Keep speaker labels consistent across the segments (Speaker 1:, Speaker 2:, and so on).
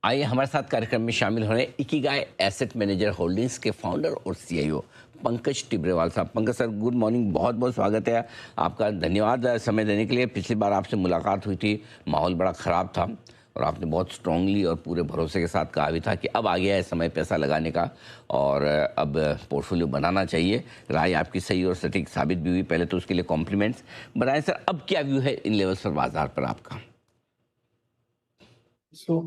Speaker 1: आइए हमारे साथ कार्यक्रम में शामिल हो रहे हैं इकिगाई एसेट मैनेजर होल्डिंग्स के फाउंडर और सीईओ पंकज टिब्रेवाल साहब। पंकज सर, गुड मॉर्निंग, बहुत बहुत स्वागत है आपका। धन्यवाद समय देने के लिए। पिछली बार आपसे मुलाकात हुई थी, माहौल बड़ा ख़राब था और आपने बहुत स्ट्रांगली और पूरे भरोसे के साथ कहा भी था कि अब आ गया है समय पैसा लगाने का और अब पोर्टफोलियो बनाना चाहिए। राय आपकी सही और सटीक साबित भी हुई। पहले तो उसके लिए कॉम्प्लीमेंट्स। बताएं सर, अब क्या व्यू है इन लेवल्स पर बाजार पर आपका?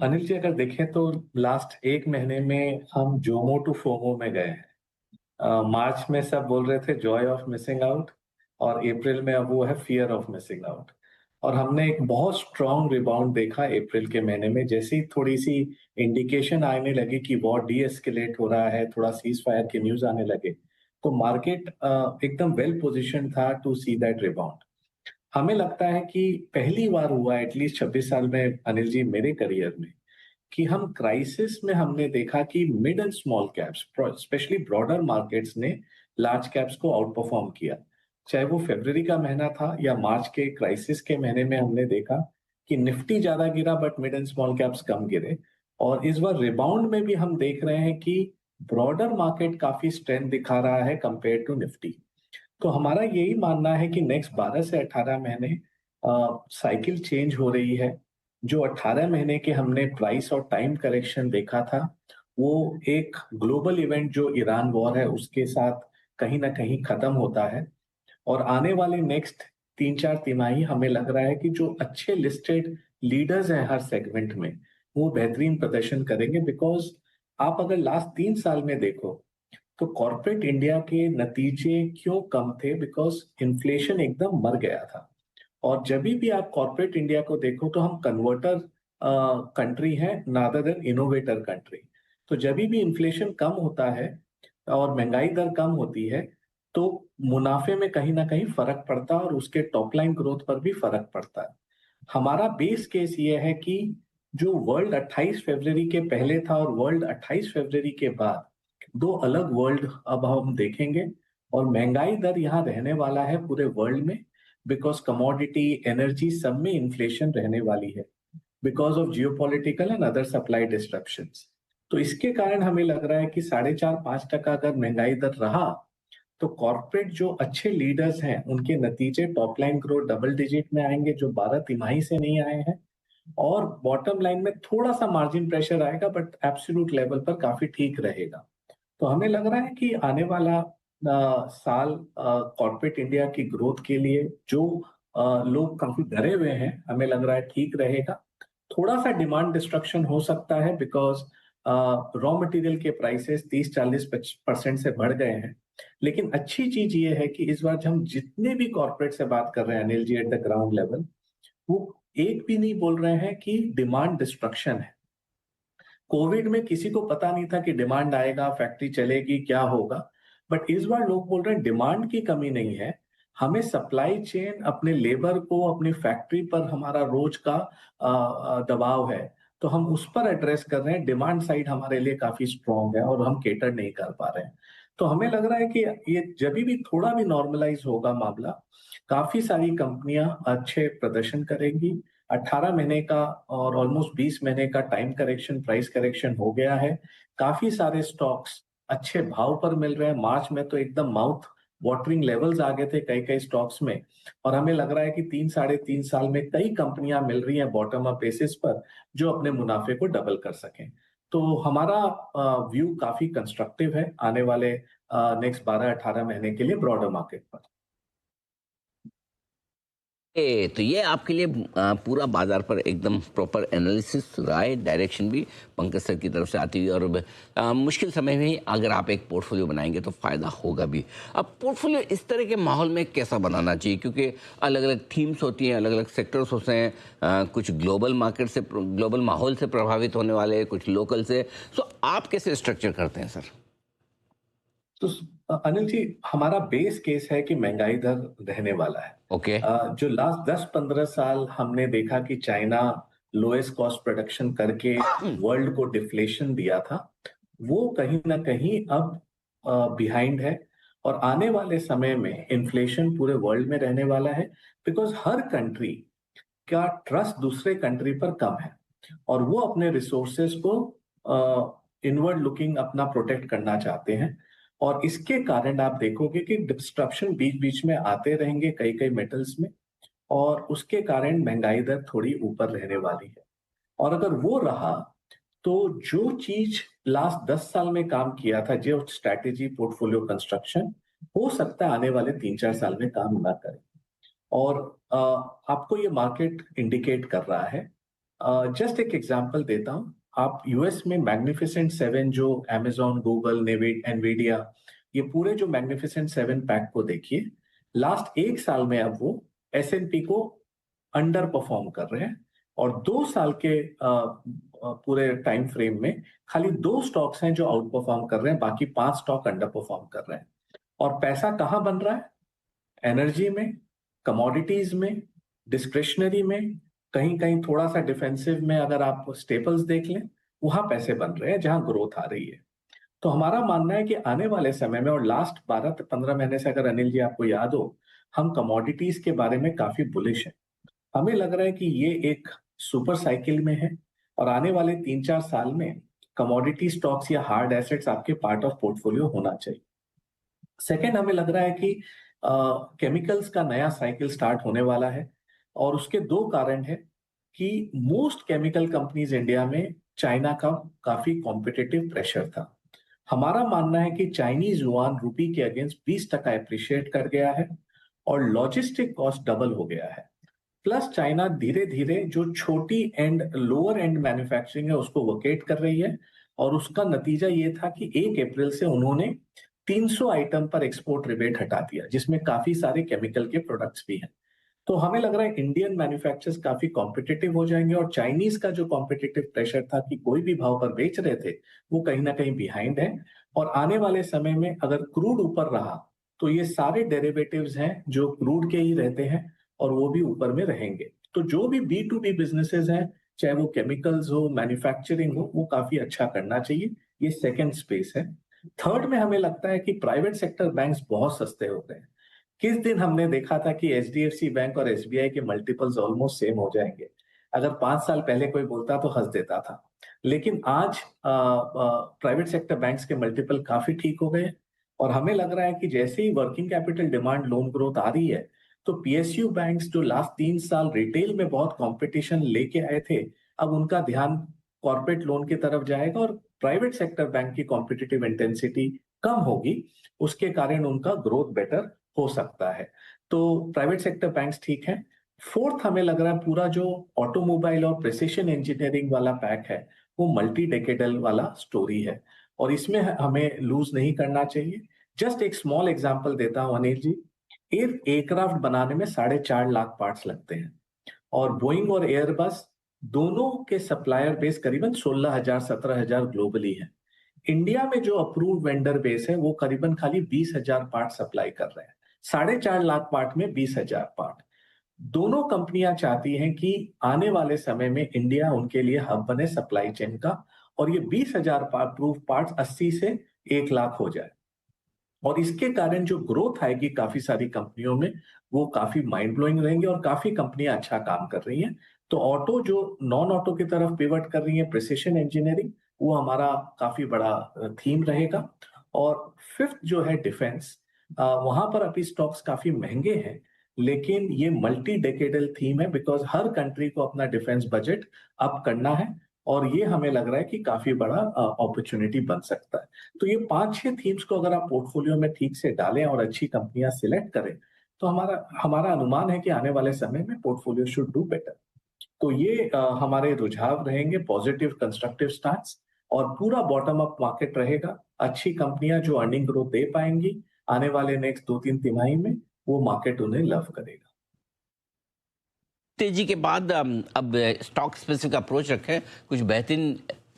Speaker 2: अनिल जी, अगर देखें तो लास्ट एक महीने में हम जोमो टू फोमो में गए हैं। मार्च में सब बोल रहे थे जॉय ऑफ मिसिंग आउट, और अप्रैल में अब वो है फियर ऑफ मिसिंग आउट। और हमने एक बहुत स्ट्रॉन्ग रिबाउंड देखा अप्रैल के महीने में। जैसे ही थोड़ी सी इंडिकेशन आने लगी कि वॉर डी एस्केलेट हो रहा है, थोड़ा सीज फायर के न्यूज आने लगे, तो मार्केट एकदम वेल पोजिशन था टू सी दैट रिबाउंड। हमें लगता है कि पहली बार हुआ एटलीस्ट 26 साल में, अनिल जी, मेरे करियर में, कि हम क्राइसिस में हमने देखा कि mid and small caps, specially broader markets ने लार्ज कैप्स को आउट परफॉर्म किया। चाहे वो फरवरी का महीना था या मार्च के क्राइसिस के महीने में, हमने देखा कि निफ्टी ज्यादा गिरा but mid and small caps कम गिरे। और इस बार रिबाउंड में भी हम देख रहे हैं कि ब्रॉडर मार्केट काफी स्ट्रेंथ दिखा रहा है कंपेयर टू निफ्टी। तो हमारा यही मानना है कि नेक्स्ट 12 से 18 महीने साइकिल चेंज हो रही है। जो 18 महीने के हमने प्राइस और टाइम करेक्शन देखा था, वो एक ग्लोबल इवेंट जो ईरान वॉर है उसके साथ कहीं ना कहीं खत्म होता है। और आने वाले नेक्स्ट 3-4 तिमाही हमें लग रहा है कि जो अच्छे लिस्टेड लीडर्स हैं हर सेगमेंट में, वो बेहतरीन प्रदर्शन करेंगे। बिकॉज आप अगर लास्ट 3 साल में देखो तो कॉर्पोरेट इंडिया के नतीजे क्यों कम थे? बिकॉज इन्फ्लेशन एकदम मर गया था। और जब भी आप कॉर्पोरेट इंडिया को देखो तो हम कन्वर्टर कंट्री है नादर देन इनोवेटर कंट्री। तो जब भी इन्फ्लेशन कम होता है और महंगाई दर कम होती है, तो मुनाफे में कहीं ना कहीं फर्क पड़ता है और उसके टॉप लाइन ग्रोथ पर भी फर्क पड़ता है। हमारा बेस केस ये है कि जो वर्ल्ड 28 फरवरी के पहले था और वर्ल्ड 28 फरवरी के बाद, दो अलग वर्ल्ड अब हम देखेंगे। और महंगाई दर यहाँ रहने वाला है पूरे वर्ल्ड में, बिकॉज कमोडिटी, एनर्जी, सब में इन्फ्लेशन रहने वाली है because of geopolitical and other supply disruptions. तो इसके कारण हमें लग रहा है कि 4.5-5% अगर महंगाई दर रहा, तो कॉर्पोरेट जो अच्छे लीडर्स हैं उनके नतीजे top line growth double digit में आएंगे, जो 12 तिमाही से नहीं आए हैं। और बॉटम लाइन में थोड़ा सा मार्जिन प्रेशर आएगा बट एब्सोल्यूट लेवल पर काफी ठीक रहेगा। तो हमें लग रहा है कि आने वाला साल कॉर्पोरेट इंडिया की ग्रोथ के लिए, जो लोग काफी डरे हुए हैं, हमें लग रहा है ठीक रहेगा। थोड़ा सा डिमांड डिस्ट्रक्शन हो सकता है बिकॉज रॉ मटेरियल के प्राइसेस 30-40% से बढ़ गए हैं। लेकिन अच्छी चीज ये है कि इस बार हम जितने भी कॉर्पोरेट से बात कर रहे हैं, Anil ji, at the ground level, वो एक भी नहीं बोल रहे हैं कि डिमांड डिस्ट्रक्शन है। कोविड में किसी को पता नहीं था कि डिमांड आएगा, फैक्ट्री चलेगी, क्या होगा। बट इस बार लोग बोल रहे हैं डिमांड की कमी नहीं है, हमें सप्लाई चेन, अपने लेबर को, अपनी फैक्ट्री पर हमारा रोज का दबाव है, तो हम उस पर एड्रेस कर रहे हैं। डिमांड साइड हमारे लिए काफी स्ट्रांग है और हम केटर नहीं कर पा रहे हैं। तो हमें लग रहा है कि ये जब भी थोड़ा भी नॉर्मलाइज होगा मामला, काफी सारी कंपनियां अच्छे प्रदर्शन करेंगी। 18 महीने का और ऑलमोस्ट 20 महीने का टाइम करेक्शन, प्राइस करेक्शन हो गया है। काफी सारे स्टॉक्स अच्छे भाव पर मिल रहे हैं। मार्च में तो एकदम माउथ वाटरिंग लेवल्स आ गए थे कई कई स्टॉक्स में। और हमें लग रहा है कि 3-3.5 साल में कई कंपनियां मिल रही हैं बॉटम अप बेसिस पर, जो अपने मुनाफे को डबल कर सकें। तो हमारा व्यू काफी कंस्ट्रक्टिव है आने वाले नेक्स्ट 12-18 महीने के लिए ब्रॉडर मार्केट पर।
Speaker 1: तो ये आपके लिए पूरा बाजार पर एकदम प्रॉपर एनालिसिस, राय, डायरेक्शन भी पंकज सर की तरफ से आती हुई और मुश्किल समय में ही अगर आप एक पोर्टफोलियो बनाएंगे तो फ़ायदा होगा भी। अब पोर्टफोलियो इस तरह के माहौल में कैसा बनाना चाहिए, क्योंकि अलग अलग थीम्स होती हैं, अलग अलग सेक्टर्स होते हैं, कुछ ग्लोबल मार्केट से, ग्लोबल माहौल से प्रभावित होने वाले, कुछ लोकल से। सो आप कैसे स्ट्रक्चर करते हैं सर?
Speaker 2: तो अनिल जी, हमारा बेस केस है कि महंगाई दर रहने वाला है।
Speaker 1: ओके।
Speaker 2: जो लास्ट 10-15 साल हमने देखा कि चाइना लोएस्ट कॉस्ट प्रोडक्शन करके वर्ल्ड को डिफ्लेशन दिया था, वो कहीं ना कहीं अब बिहाइंड है। और आने वाले समय में इन्फ्लेशन पूरे वर्ल्ड में रहने वाला है बिकॉज हर कंट्री का ट्रस्ट दूसरे कंट्री पर कम है। और वो अपने रिसोर्सेज को इनवर्ड लुकिंग अपना प्रोटेक्ट करना चाहते हैं। और इसके कारण आप देखोगे कि डिस्ट्रप्शन बीच बीच में आते रहेंगे कई कई मेटल्स में, और उसके कारण महंगाई दर थोड़ी ऊपर रहने वाली है। और अगर वो रहा तो जो चीज लास्ट 10 साल में काम किया था, जो स्ट्रैटेजी पोर्टफोलियो कंस्ट्रक्शन, हो सकता है आने वाले 3-4 साल में काम ना करे। और आपको ये मार्केट इंडिकेट कर रहा है। जस्ट एक एग्जांपल देता हूं। आप यूएस में मैग्निफिसेंट सेवन, जो अमेजॉन, गूगल, एनवीडिया, ये पूरे जो मैग्निफिसेंट सेवन पैक को देखिए, लास्ट 1 साल में अब वो एसएनपी को अंडर परफॉर्म कर रहे हैं। और 2 साल के पूरे टाइम फ्रेम में खाली 2 स्टॉक्स हैं जो आउट परफॉर्म कर रहे हैं, बाकी 5 स्टॉक अंडर परफॉर्म कर रहे हैं। और पैसा कहाँ बन रहा है? एनर्जी में, कमोडिटीज में, डिस्क्रिशनरी में, कहीं कहीं थोड़ा सा डिफेंसिव में। अगर आप स्टेपल्स देख लें, वहां पैसे बन रहे हैं जहां ग्रोथ आ रही है। तो हमारा मानना है कि आने वाले समय में, और लास्ट 12-15 महीने से अगर अनिल जी आपको याद हो, हम कमोडिटीज के बारे में काफी बुलिश हैं। हमें लग रहा है कि ये एक सुपर साइकिल में है, और आने वाले 3-4 साल में कमोडिटी स्टॉक्स या हार्ड एसेट्स आपके पार्ट ऑफ पोर्टफोलियो होना चाहिए। सेकेंड, हमें लग रहा है कि केमिकल्स का नया साइकिल स्टार्ट होने वाला है, और उसके 2 कारण है कि मोस्ट केमिकल कंपनीज इंडिया में चाइना का काफी कॉम्पिटिटिव प्रेशर था। हमारा मानना है कि चाइनीज युआन रुपी के अगेंस्ट 20% अप्रिशिएट कर गया है, और लॉजिस्टिक कॉस्ट डबल हो गया है। प्लस चाइना धीरे धीरे जो छोटी एंड लोअर एंड मैन्युफैक्चरिंग है उसको वोकेट कर रही है, और उसका नतीजा ये था कि 1 अप्रैल से उन्होंने 300 आइटम पर एक्सपोर्ट रिबेट हटा दिया, जिसमें काफी सारे केमिकल के प्रोडक्ट्स भी हैं। तो हमें लग रहा है इंडियन मैन्युफैक्चरर्स काफी कॉम्पिटिटिव हो जाएंगे, और चाइनीज का जो कॉम्पिटिटिव प्रेशर था कि कोई भी भाव पर बेच रहे थे, वो कहीं ना कहीं बिहाइंड है। और आने वाले समय में अगर क्रूड ऊपर रहा, तो ये सारे डेरिवेटिव्स हैं जो क्रूड के ही रहते हैं, और वो भी ऊपर में रहेंगे। तो जो भी B2B बिजनेसेस हैं, चाहे वो केमिकल्स हो, मैन्युफैक्चरिंग हो, वो काफी अच्छा करना चाहिए। ये सेकेंड स्पेस है। थर्ड में हमें लगता है कि प्राइवेट सेक्टर बैंक्स बहुत सस्ते हो गए हैं। किस दिन हमने देखा था कि एचडीएफसी बैंक और एसबीआई के मल्टीपल्स ऑलमोस्ट सेम हो जाएंगे? अगर 5 साल पहले कोई बोलता तो हंस देता था। लेकिन आज प्राइवेट सेक्टर बैंक्स के मल्टीपल काफी ठीक हो गए, और हमें लग रहा है कि जैसे ही working capital demand, loan growth आ रही है, तो पीएसयू बैंक्स जो लास्ट 3 साल रिटेल में बहुत कंपटीशन लेके आए थे, अब उनका ध्यान कॉर्पोरेट लोन की तरफ जाएगा, और प्राइवेट सेक्टर बैंक की कॉम्पिटिटिव इंटेंसिटी कम होगी। उसके कारण उनका ग्रोथ बेटर हो सकता है। तो प्राइवेट सेक्टर बैंक्स ठीक है। फोर्थ, हमें लग रहा है पूरा जो ऑटोमोबाइल और प्रिसिशन इंजीनियरिंग वाला पैक है, वो मल्टी डेकेडल वाला स्टोरी है, और इसमें हमें लूज नहीं करना चाहिए। जस्ट एक स्मॉल एग्जांपल देता हूं अनिल जी। एक एयरक्राफ्ट बनाने में 4.5 लाख पार्ट्स लगते हैं, और बोइंग और एयरबस दोनों के सप्लायर बेस करीबन 16,000-17,000 ग्लोबली है। इंडिया में जो अप्रूव्ड वेंडर बेस है, वो करीबन खाली 20,000 पार्ट सप्लाई कर रहे हैं। 4.5 लाख पार्ट में 20,000 पार्ट। दोनों कंपनियां चाहती हैं कि आने वाले समय में इंडिया उनके लिए हब बने सप्लाई चेन का, और ये 20,000 अप्रूव पार्ट 80 से 1 लाख हो जाए। और इसके कारण जो ग्रोथ आएगी काफी सारी कंपनियों में, वो काफी माइंड ब्लोइंग रहेंगे, और काफी कंपनियां अच्छा काम कर रही हैं। तो ऑटो जो नॉन ऑटो की तरफ पिवट कर रही है, प्रिसिशन इंजीनियरिंग, वो हमारा काफी बड़ा थीम रहेगा। और फिफ्थ जो है डिफेंस, वहां पर अभी स्टॉक्स काफी महंगे हैं, लेकिन ये मल्टी डेकेडल थीम है, बिकॉज हर कंट्री को अपना डिफेंस बजट अप करना है, और ये हमें लग रहा है कि काफी बड़ा अपॉर्चुनिटी बन सकता है। तो ये 5-6 थीम्स को अगर आप पोर्टफोलियो में ठीक से डालें और अच्छी कंपनियां सिलेक्ट करें, तो हमारा हमारा अनुमान है कि आने वाले समय में पोर्टफोलियो शुड डू बेटर। तो ये हमारे रुझाव रहेंगे, पॉजिटिव कंस्ट्रक्टिव स्टांस, और पूरा बॉटम अप मार्केट रहेगा। अच्छी कंपनियां जो अर्निंग ग्रोथ दे पाएंगी आने वाले नेक्स्ट 2-3 तिमाही में, वो मार्केट उन्हें लव करेगा।
Speaker 1: तेजी के बाद अब स्टॉक स्पेसिफिक अप्रोच रखें, कुछ बेहतरीन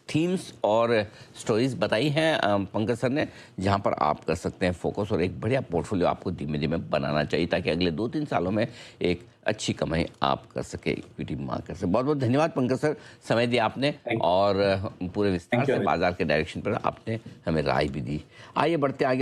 Speaker 1: थीम्स और स्टोरीज बताई हैं पंकज सर ने, जहां पर आप कर सकते हैं फोकस, और एक बढ़िया पोर्टफोलियो आपको धीमे धीमे बनाना चाहिए, ताकि अगले 2-3 सालों में एक अच्छी कमाई आप कर सके इक्विटी मार्केट से। बहुत बहुत धन्यवाद पंकज सर, समय दिया आपने, और पूरे विस्तार से बाजार के डायरेक्शन पर आपने हमें राय भी दी। आइए बढ़ते आगे।